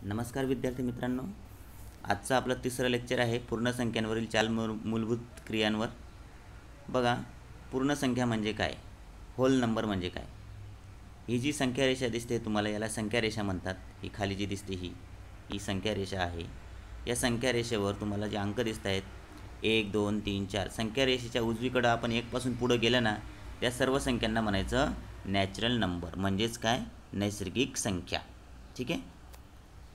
नमस्कार विद्यार्थी मित्रांनो, आजचं आपलं तिसरं लेक्चर आहे पूर्ण संख्यांवरील 4 मूलभूत क्रियांवर. बघा, पूर्ण संख्या म्हणजे काय, होल नंबर म्हणजे काय. ही जी संख्या रेषा दिसते तुम्हाला, याला संख्या रेषा म्हणतात. ही खाली जी दिसते ही संख्या रेषा आहे. या संख्या रेषेवर तुम्हाला जे अंक दिसत आहेत 1 2 3 4, संख्या रेषेच्या उजवीकडं आपण 1 पासून पुढे गेलं ना, त्या सर्व संख्यांना म्हणायचं नॅचरल नंबर, म्हणजेच काय, नैसर्गिक संख्या. ठीक आहे.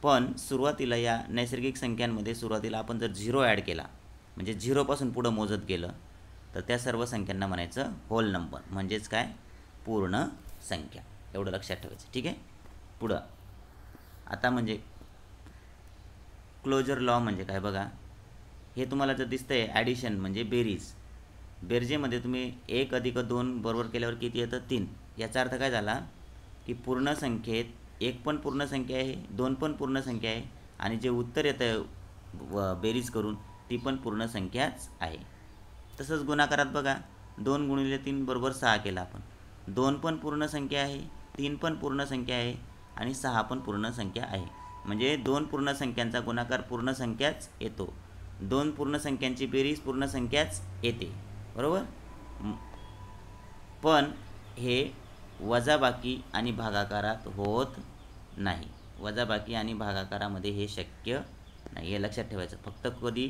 पण सुरुवातीला या नैसर्गिक संख्यांमध्ये सुरुवातीला आपण जर 0 ॲड केला, म्हणजे 0 पासून पुढं मोजत गेलं, तर त्या सर्व संख्यांना म्हणायचं होल नंबर, म्हणजेच काय, पूर्ण संख्या. एवढं लक्षात ठेवायचं. ठीक आहे. पुढं आता म्हणजे क्लोजर लॉ म्हणजे काय बघा. हे तुम्हाला जर दिसतंय ॲडिशन म्हणजे बेरीज. बेरजेमध्ये तुम्ही 1 + 2 बरोबर केल्यावर किती येतं, 3. याचा अर्थ काय झाला की पूर्ण संख्येत 1 पण पूर्ण संख्या आहे, 2 पण पूर्ण संख्या आहे, आणि जे उत्तर येतं बेरीज करून ती पण पूर्ण संख्याच आहे. तसंच गुणाकारात बघा, 2 × 3 = 6 केला आपण. 2 पण पूर्ण संख्या आहे, 3 पण पूर्ण संख्या आहे, आणि 6 पण पूर्ण संख्या आहे. म्हणजे 2 पूर्ण संख्यांचा गुणाकार पूर्ण संख्याच येतो, 2 पूर्ण संख्यांची बेरीज पूर्ण संख्याच येते. बरोबर. पण हे वजाबाकी आणि भागाकारात होत नाही. वजाबाकी आणि भागाकारामध्ये हे शक्य नाही, हे लक्षात ठेवायचं. फक्त कधी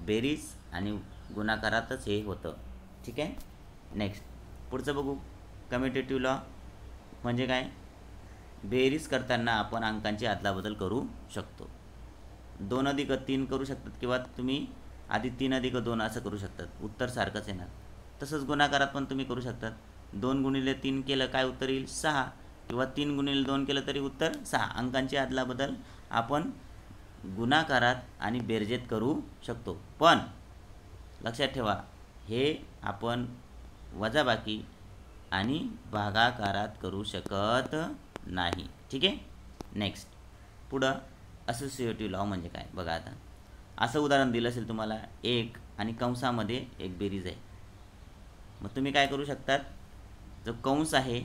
बेरीज आणि गुणाकारातच हे होतं. ठीक आहे. नेक्स्ट पुढचं बघू. कम्युटेटिव्ह लॉ म्हणजे काय, बेरीज करताना आपण अंकांची अदलाबदल करू शकतो. 2 + 3 करू शकतात, किंवा तुम्ही आधी 3 + 2 असं करू शकतात, उत्तर सारखंच येणार. तसंच गुणाकारात पण तुम्ही करू शकतात. 2 × 3 केलं काय उत्तर येईल, 6, किंवा 3 × 2 केलं तरी उत्तर 6. अंकांची अदलाबदल आपण गुणाकारात आणि बेरजेत करू शकतो. पण लक्षात ठेवा, हे आपण वजाबाकी आणि भागाकारात करू शकत नाही. ठीक आहे. नेक्स्ट पुढं असोसिएटिव्ह लॉ म्हणजे काय बघा. आता असं उदाहरण दिलं असेल तुम्हाला, 1 आणि कंसामध्ये एक बेरीज आहे. मग तुम्ही काय करू शकतात, जो कंस आहे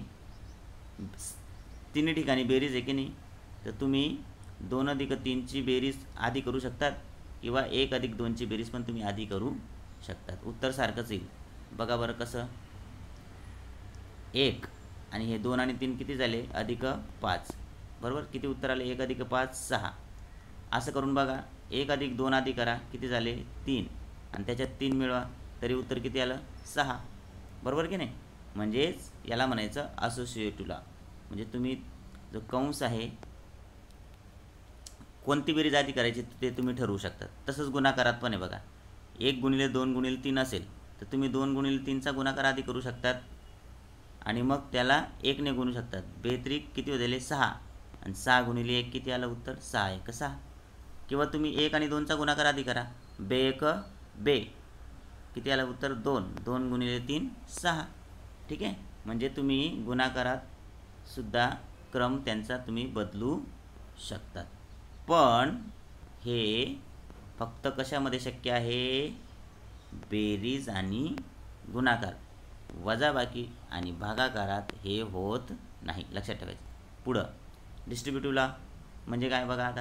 तिन्ही ठिकाणी बेरीज आहे की नाही, तर तुम्ही 2 + 3 ची बेरीज आधी करू शकतात, किंवा 1 + 2 ची बेरीज पण तुम्ही आधी करू शकतात. उत्तर सारखंच येईल. बघा बरं कसं. 1 आणि हे 2 आणि 3 किती झाले, +5. बरोबर. किती उत्तर आले, 1 + 5 6. असं करून बघा, 1 + 2 आधी करा, किती झाले 3, आणि त्याच्यात 3 मिळवा, तरी उत्तर किती आलं, 6. बरोबर की नाही. म्हणजेच याला म्हणायचं असोसिएटिव्ह लॉ. म्हणजे तुम्ही जो कंस आहे, कोणती बेरीज आधी करायची ते तुम्ही ठरवू शकता. तसंच गुणाकारात पण आहे बघा. 1 × 2 × 3 असेल, तर तुम्ही 2 × 3 चा गुणाकार आधी करू शकतात, आणि मग त्याला 1 ने गुणू शकतात. बेत्रिक किती होते, 6, आणि 6 × 1 किती आलं उत्तर, 6 × 1 6. किंवा तुम्ही 1 आणि 2 चा गुणाकार आधी करा, 2 1 2, किती आलं उत्तर 2, 2 × 3 6. ठीक आहे. म्हणजे तुम्ही गुणाकारात सुद्धा क्रम त्यांचा तुम्ही बदलू शकतात. पण हे फक्त कशामध्ये शक्य आहे, बेरीज आणि गुणाकार. वजाबाकी आणि भागाकारात हे होत नाही, लक्षात ठेवायचं. पुढं डिस्ट्रीब्युटिव्ह लॉ म्हणजे काय बघा.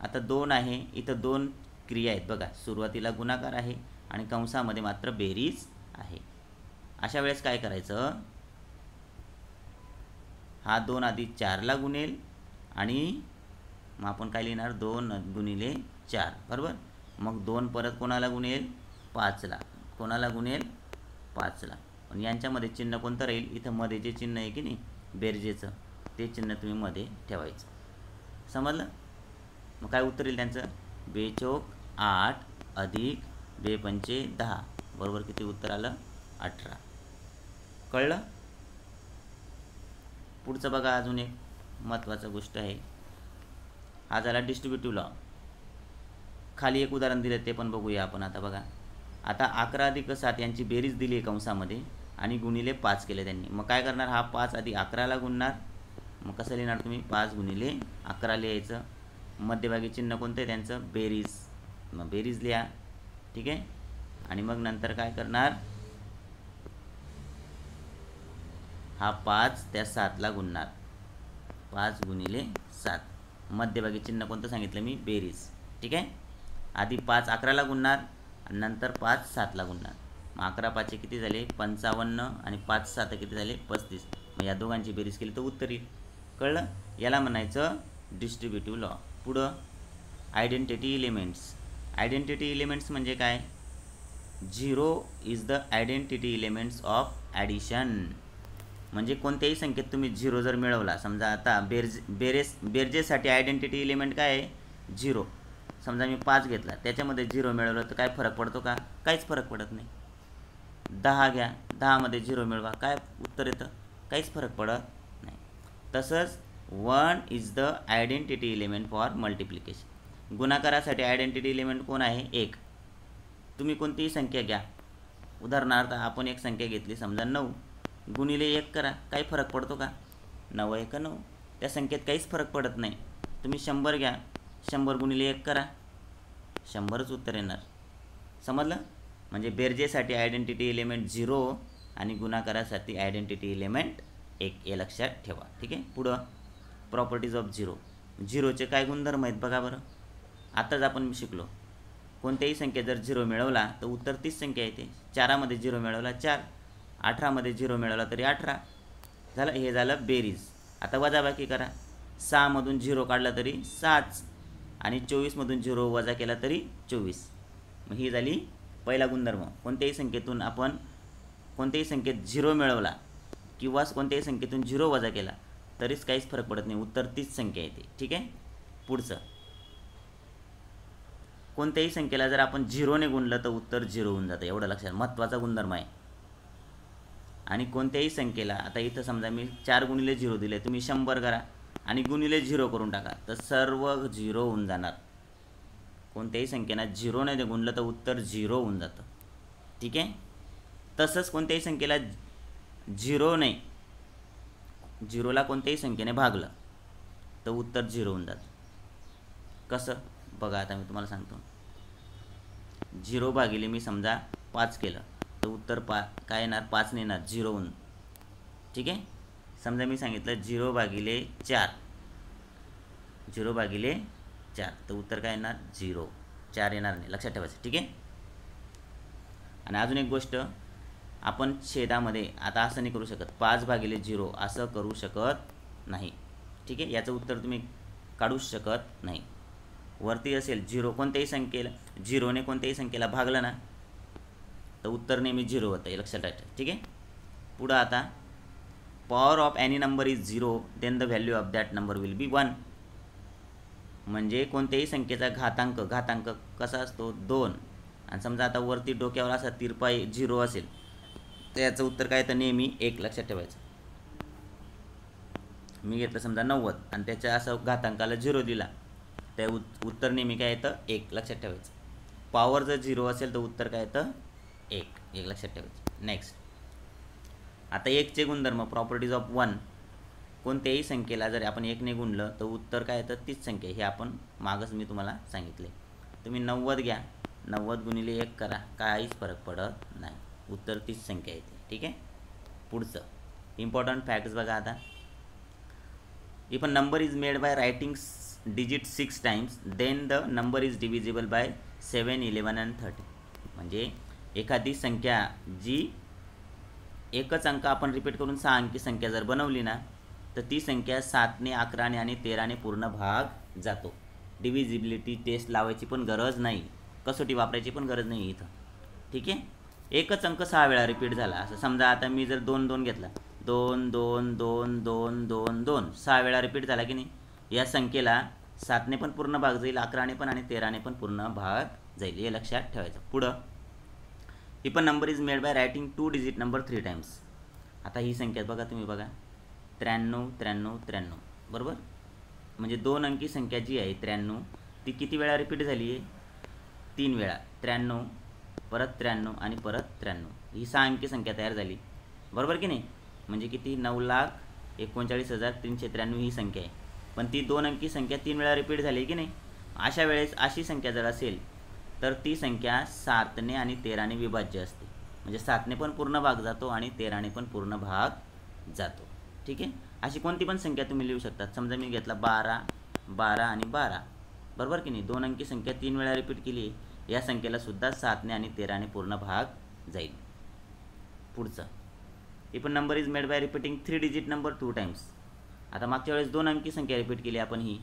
आता 2 आहे, इथं 2 क्रिया आहेत बघा. सुरुवातीला गुणाकार आहे आणि कंसामध्ये मात्र बेरीज आहे. अशा वेळेस काय करायचं, हा 2 आधी 4 ला गुणेल, आणि मग आपण काय लिहिणार, 2 × 4. बरोबर. मग 2 परत कोणाला गुणेल, 5 ला. कोणाला गुणेल, 5 ला. पण यांच्यामध्ये चिन्ह कोणतं राहील, इथं मध्ये जे चिन्ह आहे की नाही बेरजेचं, ते चिन्ह तुम्ही मध्ये ठेवायचं. समजलं. मग काय उत्तर येईल त्यांचं, 2 चौक 8 अधिक 2 पंचे 10, बरोबर किती उत्तर आलं, 18. कळलं. पुढचं बघा, अजून एक महत्त्वाची गोष्ट आहे. हा झाला डिस्ट्रीब्युटिव्ह लॉ. खाली एक उदाहरण दिलं, ते पण बघूया आपण. आता बघा, आता 11 + 7 यांची बेरीज दिली आहे कंसामध्ये, आणि गुणिले 5 केले त्यांनी. मग काय करणार, हा 5 आधी 11 ला गुणणार. मग कसं लिहिणार तुम्ही, 5 × 11 लिहायचं. मध्यभागी चिन्ह कोणतं आहे त्यांचं, बेरीज. मग बेरीज लिहा. ठीक आहे. आणि मग नंतर काय करणार, हा 5 त्या 7 ला गुणणार. 5 गुणिले 7. मध्यभागी चिन्ह कोणतं सांगितलं मी? बेरीज. ठीक आहे. आधी 5 11ला गुणणार आणि नंतर 5 7ला गुणणार. मग 11 5 किती झाले? 55 आणि 5 7 किती झाले? 35. मग या दोघांची बेरीज केली तर उत्तर येईल. कळलं? याला म्हणायचं डिस्ट्रीब्युटिव्ह लॉ. पुढं आयडेंटिटी एलिमेंट्स. आयडेंटिटी एलिमेंट्स म्हणजे काय? 0 is the identity elements of addition. म्हणजे कोणत्याही संख्येत तुम्ही 0 जर मिळवला, समजा आता बेरजेसाठी आयडेंटिटी एलिमेंट काय आहे? 0. समजा मी 5 घेतला, त्याच्यामध्ये 0 मिळवलं तर काय फरक पडतो का? काहीच फरक पडत नाही. 10 घ्या, 10मध्ये 0 मिळवा, काय उत्तर येतं? काहीच फरक पडत नाही. तसंच 1 is the identity element for multiplication. गुणाकारासाठी आयडेंटिटी एलिमेंट कोण आहे? 1. तुम्ही कोणतीही संख्या घ्या, उदाहरणार्थ आपण एक संख्या घेतली, समजा 9, गुणिले 1 करा, काही फरक पडतो का? 9 1 9. त्या संख्येत काहीच फरक पडत नाही. तुम्ही 100 घ्या, 100 गुणिले 1 करा, 100च उत्तर येणार. समजलं? म्हणजे बेरजेसाठी आयडेंटिटी एलिमेंट 0 आणि गुणाकारासाठी आयडेंटिटी एलिमेंट 1, हे लक्षात ठेवा. ठीक आहे. पुढं प्रॉपर्टीज ऑफ 0. 0चे काय गुणधर्म आहेत बघा बरं. आताच आपण शिकलो, कोणत्याही संख्येत जर 0 मिळवला तर उत्तर तीच संख्या येते. 4मध्ये 0 मिळवला 4, 18मध्ये 0 मिळवला तरी 18 झालं. हे झालं बेरीज. आता वजाबाकी करा. 6मधून 0 काढला तरी 6च आणि 24मधून 0 वजा केला तरी 24. मग ही झाली पहिला गुणधर्म. कोणत्याही संख्येतून आपण कोणत्याही संख्येत 0 मिळवला किंवा कोणत्याही संख्येतून 0 वजा केला तरीच काहीच फरक पडत नाही, उत्तर तीच संख्या येते. ठीक आहे. पुढचं, कोणत्याही संख्येला जर आपण 0ने गुणलं तर उत्तर 0 होऊन जातं. एवढं लक्षात, महत्त्वाचा गुणधर्म आहे. आणि कोणत्याही संख्येला, आता इथं समजा मी 4 गुणिले 0 दिले, तुम्ही 100 करा आणि गुणिले 0 करून टाका तर सर्व 0 होऊन जाणार. कोणत्याही संख्येला 0ने गुणलं तर उत्तर 0 होऊन जातं. ठीक आहे. तसंच कोणत्याही संख्येला 0ला कोणत्याही संख्येने भागलं तर उत्तर 0 होऊन जातं. कसं बघा, आता मी तुम्हाला सांगतो. 0 भागिले मी समजा 5 केलं तर उत्तर काय येणार? 5 ने येणार, 0 होऊन. ठीक आहे. समजा मी सांगितलं 0 भागिले 4, 0 भागिले 4 तर उत्तर काय येणार? 0. 4 येणार नाही, लक्षात ठेवायचं. ठीक आहे. आणि अजून एक गोष्ट, आपण छेदामध्ये आता असं नाही करू शकत, 5 भागिले 0 असं करू शकत नाही. ठीक आहे. याचं उत्तर तुम्ही काढूच शकत नाही. वरती असेल 0, कोणत्याही संख्येला 0ने कोणत्याही संख्येला भागलं ना तर उत्तर नेहमी 0 होतं, हे लक्षात ठेवा. ठीक आहे. पुढं आता power of any number is 0 then the value of that number will be 1. म्हणजे कोणत्याही संख्येचा घातांक कसा असतो? 2. आणि समजा आता वरती डोक्यावर असा तिरपाई 0 असेल तर याचं उत्तर काय येतं? नेहमी 1, लक्षात ठेवायचं. मी घेतलं समजा 90 आणि त्याच्या असं घातांकाला 0 दिला तर उत्तर नेहमी काय येतं? 1, लक्षात ठेवायचं. पॉवर जर 0 असेल तर उत्तर काय येतं? 1, लक्षात ठेवायचं. नेक्स्ट, आता 1चे गुणधर्म, प्रॉपर्टीज ऑफ 1. कोणत्याही संख्येला जर आपण 1ने गुणलं तर उत्तर काय येतं? तीच संख्या. हे आपण मागच मी तुम्हाला सांगितले. तुम्ही 90 घ्या, 90 गुणिले 1 करा, काहीच फरक पडत नाही, उत्तर तीच संख्या येते. ठीक आहे. पुढचं इम्पॉर्टंट फॅक्ट्स बघा. आता if a number is made by writing digit 6 times then the number is divisible by 7, 11 and 13. म्हणजे एखादी संख्या जी एकच अंक आपण रिपीट करून 6 अंकी संख्या जर बनवली ना तर ती संख्या 7ने, 11ने आणि 13ने पूर्ण भाग जातो. डिव्हिजिबिलिटी टेस्ट लावायची पण गरज नाही, कसोटी वापरायची पण गरज नाही इथं. ठीक आहे. एकच अंक 6 वेळा रिपीट झाला, असं समजा आता मी जर 2 2 घेतला, 2 2 2 2 2 2 6 वेळा रिपीट झाला की नाही, या संख्येला 7ने पण पूर्ण भाग जाईल, 11ने पण आणि 13ने पण पूर्ण भाग जाईल, हे लक्षात ठेवायचं. पुढं if a number is made by writing 2 digit number 3 times. आता ही संख्या बघा, तुम्ही बघा 93 93 93, बरोबर. म्हणजे 2 अंकी संख्या जी आहे 93 ती किती वेळा रिपीट झाली आहे? 3 वेळा. 93 परत 93 आणि परत 93, ही 6 अंकी संख्या तयार झाली, बरोबर की नाही. म्हणजे किती? 9,39,393 ही संख्या आहे. पण ती 2 अंकी संख्या 3 वेळा रिपीट झाली की नाही. अशा वेळेस अशी संख्या जर असेल तर ती संख्या 7ने आणि 13ने विभाज्य असते. म्हणजे 7ने पण पूर्ण भाग जातो आणि 13ने पण पूर्ण भाग जातो. ठीक आहे. अशी कोणती पण संख्या तुम्ही लिहू शकता. समजा मी घेतला 12, 12 आणि 12, बरोबर की नाही. 2 अंकी संख्या 3 वेळा रिपीट केली, या संख्येला सुद्धा 7ने आणि 13ने पूर्ण भाग जाईल. पुढचं, if number is made bye repeating 3 digit number 2 times. आता मागच्या वेळेस 2 अंकी संख्या रिपीट केली आपण ही.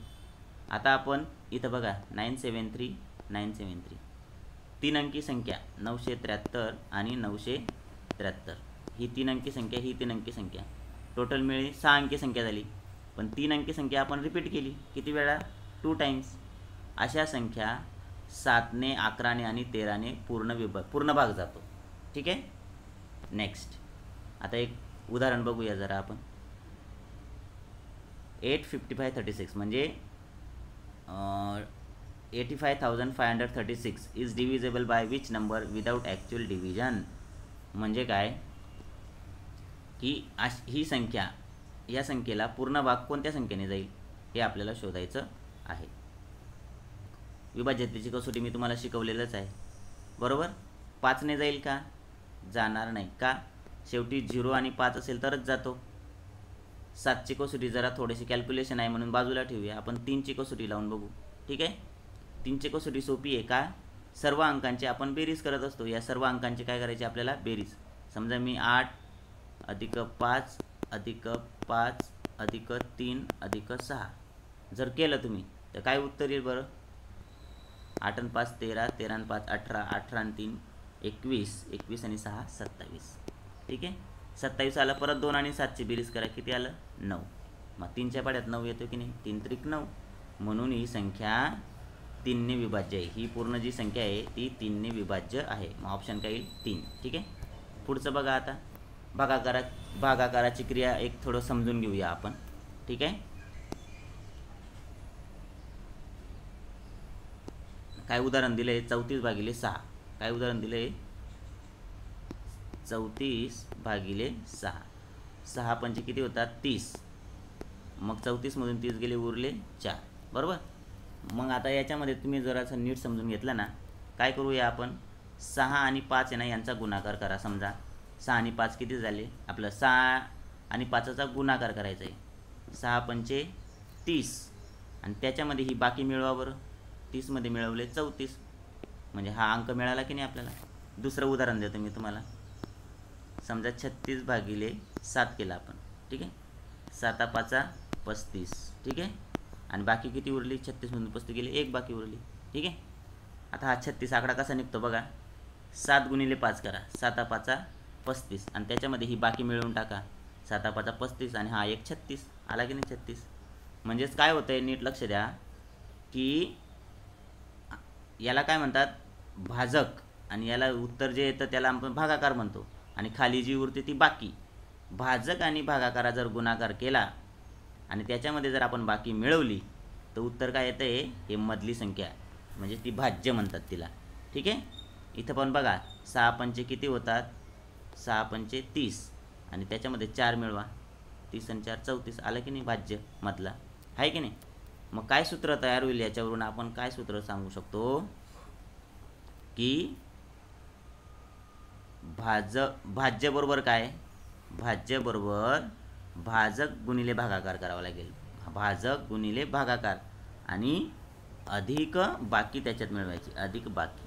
आता आपण इथं बघा 973, 973, 3 अंकी संख्या 973 आणि 973, ही 3 अंकी संख्या, ही 3 अंकी संख्या, टोटल मिळली 6 अंकी संख्या झाली. पण 3 अंकी संख्या आपण रिपीट केली किती वेळा? 2 टाइम्स. अशा संख्या 7ने, 11ने आणि 13ने पूर्ण भाग जातो. ठीक आहे. नेक्स्ट, आता एक उदाहरण बघूया जरा आपण. 85536 म्हणजे 85,536 is divisible by which number without actual division. म्हणजे काय की ही संख्या, या संख्येला पूर्ण भाग कोणत्या संख्येने जाईल हे आपल्याला शोधायचं आहे. विभाज्यतेची कसोटी मी तुम्हाला शिकवलेलंच आहे, बरोबर. 5ने जाईल का? जाणार नाही. का? शेवटी 0 आणि 5 असेल तरच जातो. 7ची कसोटी जरा थोडीशी कॅल्क्युलेशन आहे म्हणून बाजूला ठेवूया. आपण 3ची कसोटी लावून बघू. ठीक आहे. 3ची कसोटी सोपी आहे. का? सर्व अंकांची आपण बेरीज करत असतो. या सर्व अंकांची काय करायची आपल्याला? बेरीज. समजा मी 8 अधिक 5 अधिक 5 अधिक 3 अधिक 6 जर केलं तुम्ही तर काय उत्तर येईल बरं? 8 आणि 5 13, 13 आणि 5 18, 18 आणि 3 21, 21 आणि 6 27. ठीक आहे. 27 आलं. परत 2 आणि 7ची बेरीज करा, किती आलं? 9. मग 3च्या पाड्यात 9 येतो की नाही? 3 त्रिक 9. म्हणून ही संख्या 3ने विभाज्य आहे. ही पूर्ण जी संख्या आहे ती 3ने विभाज्य आहे. मग ऑप्शन काय येईल? 3. ठीक आहे. पुढचं बघा आता. भागाकाराची क्रिया एक थोडं समजून घेऊया आपण. ठीक आहे. काय उदाहरण दिलं आहे? 34/6. काय उदाहरण दिलं आहे? 34/6. 6 पंचे किती होतात? 30. मग 34 मधून 30 गेले, उरले 4, बरोबर. मग आता याच्यामध्ये तुम्ही जरासं नीट समजून घेतलं ना, काय करूया आपण? 6 आणि 5 आहे ना, यांचा गुणाकार करा. समजा 6 आणि 5 किती झाले? आपलं 6 आणि 5चा गुणाकार करायचा आहे. 6 पंचे 30 आणि त्याच्यामध्ये ही बाकी मिळवा बरं. 30 मध्ये मिळवले 34, म्हणजे हा अंक मिळाला की नाही आपल्याला. दुसरं उदाहरण देतो मी तुम्हाला. समजा 36/7 केला आपण. ठीक आहे. 7 5 35. ठीक आहे. आणि बाकी किती उरली? 36 मधून 35 गेले, 1 बाकी उरली. ठीक आहे. आता हा 36 आकडा कसा निघतो बघा. 7 × 5 करा. 7 5 35 आणि त्याच्यामध्ये ही बाकी मिळवून टाका. 7 5 35 आणि हा 1 36 आला की नाही? 36. म्हणजेच काय होतंय, नीट लक्ष द्या की याला काय म्हणतात? भाजक. आणि याला उत्तर जे येतं त्याला आपण भागाकार म्हणतो. आणि खाली जी उरते ती बाकी. भाजक आणि भागाकारा जर गुणाकार केला आणि त्याच्यामध्ये जर आपण बाकी मिळवली तर उत्तर काय येतं आहे? हे मधली संख्या, म्हणजे ती भाज्य म्हणतात तिला. ठीक आहे. इथं पण बघा 6 पंचे किती होतात? 6 पंचे 30 आणि त्याच्यामध्ये 4 मिळवा. 30 आणि 4 34 आलं की नाही? भाज्य मधला आहे की नाही? मग काय सूत्र तयार होईल याच्यावरून? आपण काय सूत्र सांगू शकतो की भाज्य बरोबर काय? भाज्य बरोबर भाजक गुणिले भागाकार करावा लागेल. भाजक गुणिले भागाकार आणि अधिक बाकी त्याच्यात मिळवायची. अधिक बाकी,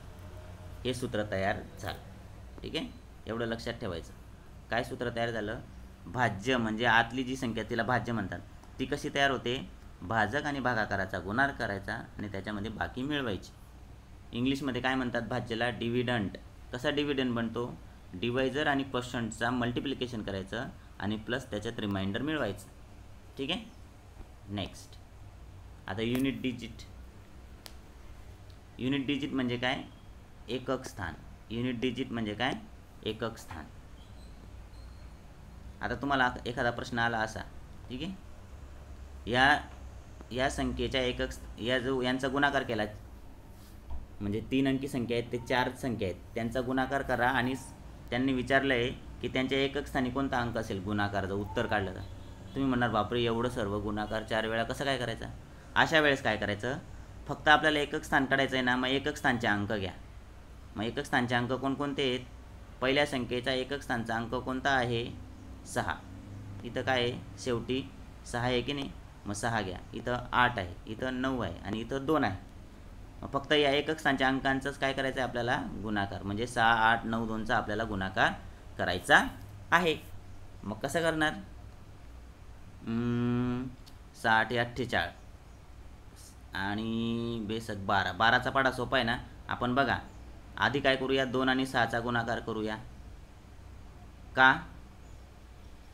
हे सूत्र तयार झालं. ठीक आहे. एवढं लक्षात ठेवायचं. काय सूत्र तयार झालं? भाज्य म्हणजे आतली जी संख्या तिला भाज्य म्हणतात. ती कशी तयार होते? भाजक आणि भागाकाराचा गुणाकार करायचा आणि त्याच्यामध्ये बाकी मिळवायची. इंग्लिशमध्ये काय म्हणतात भाज्याला? डिव्हिडंट. कसा डिव्हिडंट बनतो? डिवायझर आणि क्वोशंटचा मल्टिप्लिकेशन करायचं आणि प्लस त्याच्यात रिमाइंडर मिळवायचं. ठीक आहे. नेक्स्ट, आता युनिट डिजिट. युनिट डिजिट म्हणजे काय? एकक स्थान. युनिट डिजिट म्हणजे काय? एकक स्थान. आता तुम्हाला एखादा प्रश्न आला असा, ठीक आहे, या संख्येच्या यांचा गुणाकार केला, म्हणजे 3 अंकी संख्या आहेत, ते 4 संख्या आहेत, त्यांचा गुणाकार करा आणि त्यांनी विचारलं आहे की त्यांच्या एकक स्थानी कोणता अंक असेल गुणाकाराचं, उत्तर काढलं का? तुम्ही म्हणणार बापरे एवढं सर्व गुणाकार 4 वेळा कसं काय करायचा? अशा वेळेस काय करायचं? फक्त आपल्याला एकक स्थान काढायचं आहे ना, मग एकक स्थानचे अंक घ्या. मग एकक स्थानचे अंक कोणकोणते आहेत? पहिल्या संख्येचा एकक स्थानचा अंक कोणता आहे? 6. इथं काय आहे? शेवटी 6 आहे की नाही, मग 6 घ्या. इथं 8 आहे, इथं 9 आहे आणि इथं 2 आहे. मग फक्त या एकक स्थानच्या अंकांचंच काय करायचं आहे आपल्याला, गुणाकार. म्हणजे 6, 8, 9, 2चा आपल्याला गुणाकार करायचा आहे. मग कसं करणार, 6 8 48 आणि बेसक 12. 12चा पाढा सोपा आहे ना. आपण बघा आधी काय करूया, 2 आणि 6चा गुणाकार करूया. का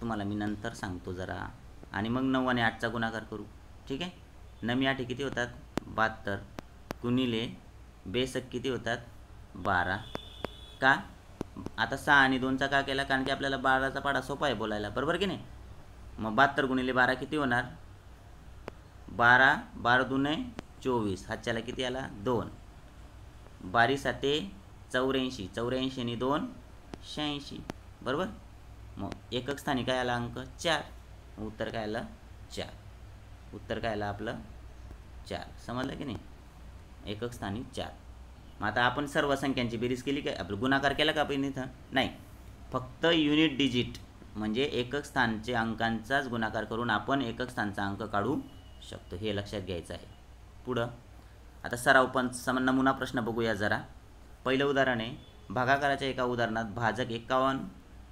तुम्हाला मी नंतर सांगतो जरा. आणि मग 9 आणि 8चा गुणाकार करू. ठीक आहे. 9 8 किती होतात, 72 गुणिले बेसक किती होतात, 12. का आता 6 आणि 2चा का केला, कारण की आपल्याला 12चा पाढा सोपा आहे बोलायला, बरोबर की नाही. मग 72 गुणिले 12 किती होणार, 12 12 दुने 24, हातच्याला किती आला 2. 12 7 84, 84 आणि 2 86, बरोबर. मग एकक स्थानी काय आला अंक 4. उत्तर काय आलं 4. उत्तर काय आलं आपलं 4. समजलं की नाही, एकक स्थानी 4. मग आता आपण सर्व संख्यांची बेरीज केली काय, आपलं गुणाकार केला का आपण इथं, नाही. फक्त युनिट डिजिट म्हणजे एकक स्थानचे अंकांचाच गुणाकार करून आपण एकक स्थानचा अंक काढू शकतो, हे लक्षात घ्यायचं आहे. पुढं आता सराव पण नमुना प्रश्न बघूया जरा. पहिलं उदाहरण आहे, भागाकाराच्या एका उदाहरणात भाजक 51,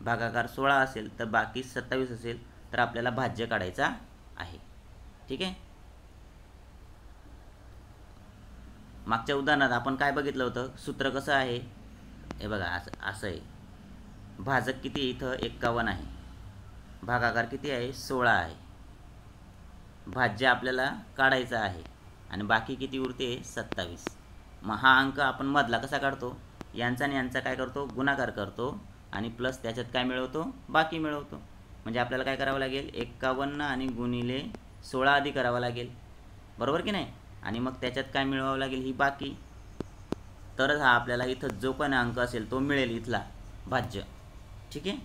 भागाकार 16 असेल तर बाकी 27 असेल तर आपल्याला भाज्य काढायचा आहे. ठीक आहे. मागच्या उदाहरणात आपण काय बघितलं होतं, सूत्र कसं आहे हे बघा, असं आहे. भाजक किती आहे, इथं 51 आहे, भागाकार किती आहे 16 आहे, भाज्य आपल्याला काढायचा आहे आणि बाकी किती उरते 27. मग हा अंक आपण मधला कसा काढतो, यांचा आणि यांचा काय करतो गुणाकार करतो आणि प्लस त्याच्यात काय मिळवतो, बाकी मिळवतो. म्हणजे आपल्याला काय करावं लागेल, 51 आणि गुणिले 16 आधी करावं लागेल, बरोबर की नाही. आणि मग त्याच्यात काय मिळवावं लागेल, ही बाकी. तरच हा आपल्याला इथं जो पण अंक असेल तो मिळेल इथला भाज्य. ठीक आहे.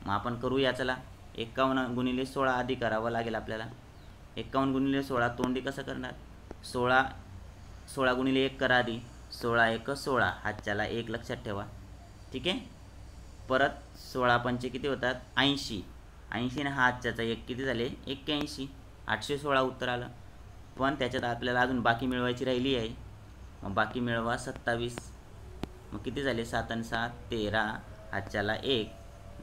मग आपण करूया चला. 51 गुणिले 16 आधी करावं लागेल आपल्याला. 51 गुणिले 16 तोंडी कसं करणार, 16 गुणिले 1 करा आधी, 16 1 16, हातच्याला 1 लक्षात ठेवा. ठीक आहे. परत 16 पंचे किती होतात 80, 80 ने हा हातच्याचा 1 किती झाले 81, 816 उत्तर आलं. पण त्याच्यात आपल्याला अजून बाकी मिळवायची राहिली आहे. मग बाकी मिळवा 27. मग किती झाले 7 आणि 7 13, हातच्याला 1,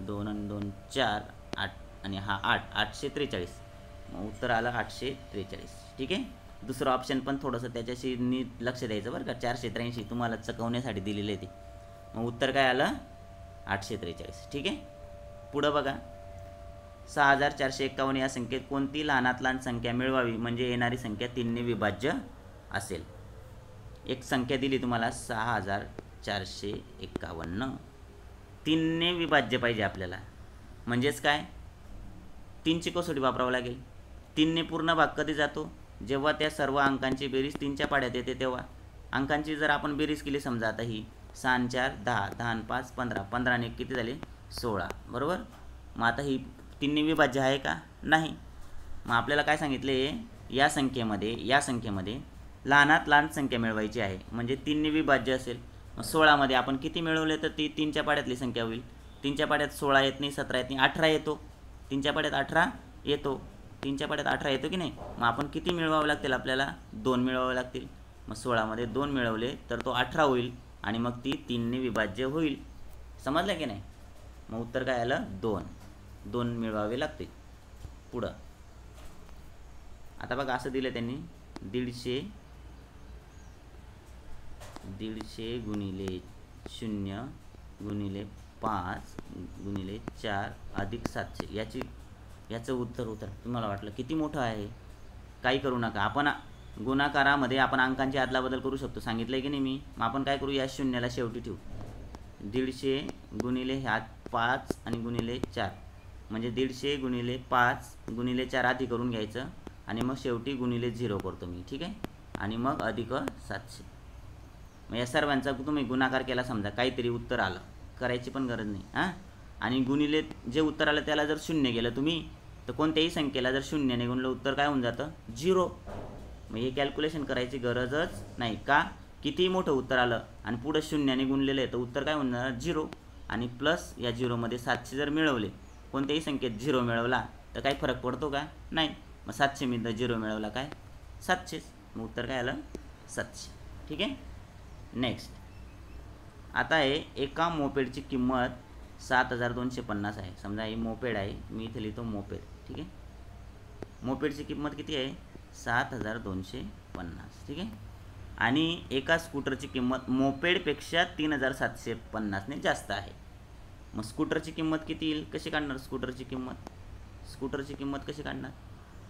2 आणि 2 4, 8 आणि हा 8, 843. मग उत्तर आलं 843. ठीक आहे. दुसरं ऑप्शन पण थोडंसं त्याच्याशी नीट लक्ष द्यायचं बरं का, 483 तुम्हाला चकवण्यासाठी दिलेले आहे ते. मग उत्तर काय आलं 843. ठीक आहे. पुढं बघा, 6451 या संख्येत कोणती लहानात लहान संख्या मिळवावी म्हणजे येणारी संख्या 3 ने विभाज्य असेल. एक संख्या दिली तुम्हाला 6451, 3 ने विभाज्य पाहिजे आपल्याला. म्हणजेच काय, 3ची कसोटी वापरावं लागेल. 3 ने पूर्ण भाग कधी जातो, जेव्हा त्या सर्व अंकांची बेरीज 3च्या पाड्यात येते तेव्हा. अंकांची जर आपण बेरीज केली समजा, आता ही 6 आणि 4 10, 10 आणि 5 15, 15 आणि 1 किती झाले 16, बरोबर. मग आता ही 3 ने विभाज्य आहे का, नाही. मग आपल्याला काय सांगितले, या संख्येमध्ये लहानात लहान संख्या मिळवायची आहे म्हणजे 3 ने विभाज्य असेल. मग 16 मध्ये आपण किती मिळवले तर ती 3च्या पाड्यातली संख्या होईल. 3च्या पाड्यात 16 येत नाही, 17 येत नाही, 18 येतो. 3च्या पाड्यात 18 येतो, 3च्या पाड्यात 18 येतो की नाही. मग आपण किती मिळवावं लागतील आपल्याला, 2 मिळवावे लागतील. मग 16 मध्ये 2 मिळवले तर तो 18 होईल आणि मग ती 3 ने विभाज्य होईल. समजलं की नाही. मग उत्तर काय आलं 2 मिळवावे लागतील. पुढं आता बघा, असं दिलं त्यांनी 150 गुणिले 0 गुणिले 5 गुणिले 4 अधिक 700. याचं उत्तर तुम्हाला वाटलं किती मोठं आहे. काही करू नका, आपण गुणाकारामध्ये आपण अंकांची अदलाबदल करू शकतो, सांगितलं आहे की नाही मी. मग आपण काय करू, या शून्याला शेवटी ठेवू. 150 गुणिले ह्यात 5 आणि गुणिले 4 म्हणजे 150 गुणिले 5 गुणिले 4 आधी करून घ्यायचं आणि मग शेवटी गुणिले 0 करतो मी. ठीक आहे. आणि मग अधिक 700. मग या सर्वांचा तुम्ही गुणाकार केला समजा, काहीतरी उत्तर आलं, करायची पण गरज नाही हां. आणि गुणिले जे उत्तर आलं त्याला जर 0 गेलं तुम्ही, तर कोणत्याही संख्येला जर 0 ने गुणलं उत्तर काय होऊन जातं 0. मग हे कॅल्क्युलेशन करायची गरजच नाही. का, कितीही मोठं उत्तर आलं आणि पुढं 0 ने गुणलेलं आहे तर उत्तर काय होऊन जाणार 0. आणि प्लस या 0 मध्ये 700 जर मिळवले, कोणत्याही संख्येत 0 मिळवला तर काही फरक पडतो का? नाही. मग 700 मी 0 मिळवला काय? 700. मग उत्तर काय आलं? 700. ठीक आहे. नेक्स्ट आता आहे एका मोपेडची किंमत 7250 आहे. समजा ही मोपेड आहे, मी इथे लिहितो मोपेड. ठीक आहे. मोपेडची किंमत किती आहे? 7250. ठीक आहे. आणि एका स्कूटरची किंमत मोपेडपेक्षा 3750 ने जास्त आहे. मग स्कूटरची किंमत किती येईल? कशी काढणार स्कूटरची किंमत? स्कूटरची किंमत कशी काढणार?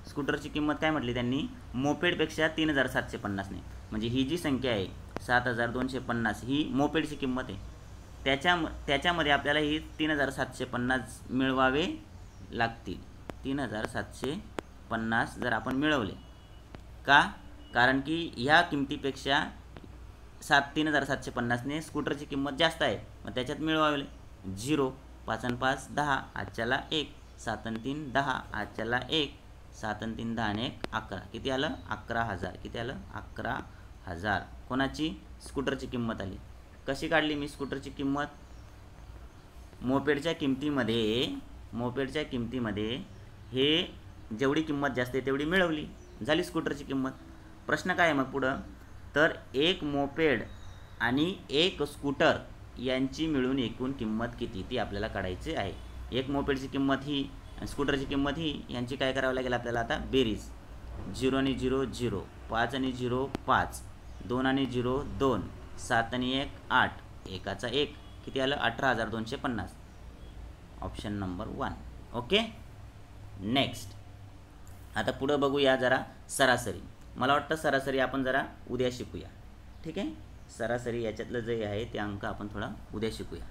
स्कूटरची किंमत काय म्हटली त्यांनी? मोपेडपेक्षा 3750 ने. म्हणजे ही जी संख्या आहे 7250 ही मोपेडची किंमत आहे. त्याच्यामध्ये आपल्याला ही 3750 मिळवावे लागतील. 3750 जर आपण मिळवले का? कारण की ह्या किमतीपेक्षा 3750 ने स्कूटरची किंमत जास्त आहे. मग त्याच्यात मिळवावे 0. 5 आणि 5 10, आजच्याला 1. 7 आणि 3 10, आजच्याला 1. 7 आणि 3 10 आणि 1 11. किती आलं? 11,000. किती आलं? 11,000. कोणाची? स्कूटरची किंमत आली. कशी काढली मी स्कूटरची किंमत? मोपेडच्या किमतीमध्ये हे जेवढी किंमत जास्त आहे तेवढी मिळवली, झाली स्कूटरची किंमत. प्रश्न काय आहे मग पुढं? तर एक मोपेड आणि एक स्कूटर यांची मिळून एकूण किंमत किती ती आपल्याला काढायची आहे. एक मोपेडची किंमत ही आणि स्कूटरची किंमत ही, यांची काय करावं लागेल आपल्याला आता? बेरीज. 0 आणि 0 0, 5 आणि 0 5, 2 आणि 0 2, 7 आणि 1 8, एकाचा 1. किती आलं? 18,250. Option number 1. ओके. नेक्स्ट आता पुढं बघूया जरा सरासरी. मला वाटतं सरासरी आपण जरा उद्या शिकूया. ठीक आहे. सरासरी याच्यातलं जे आहे ते अंक आपण थोडा उद्या शिकूया.